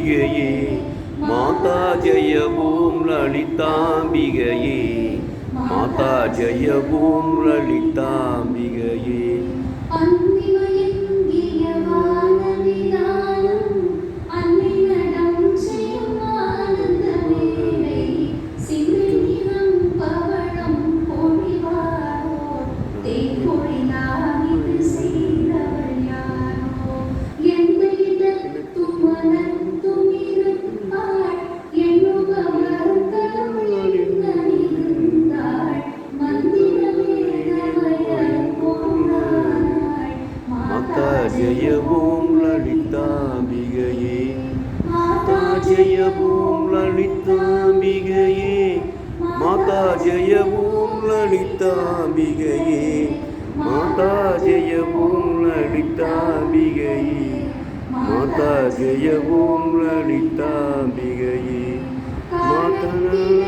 லலிதாம்பிகையே மாதா ஜெய ஓம் லலிதாம்பிகையே மாதா ஜெய ஓம் லலிதாம்பிகையே ஜெய ஓம் லலிதாம்பிகையே மாதா ஜெய ஓம் லலிதாம்பிகையே மாதா ஜெய ஓம் லலிதாம்பிகையே மாதா ஜெய ஓம் லலிதாம்பிகையே மாதா ஜெய ஓம் லலிதாம்பிகையே மாதா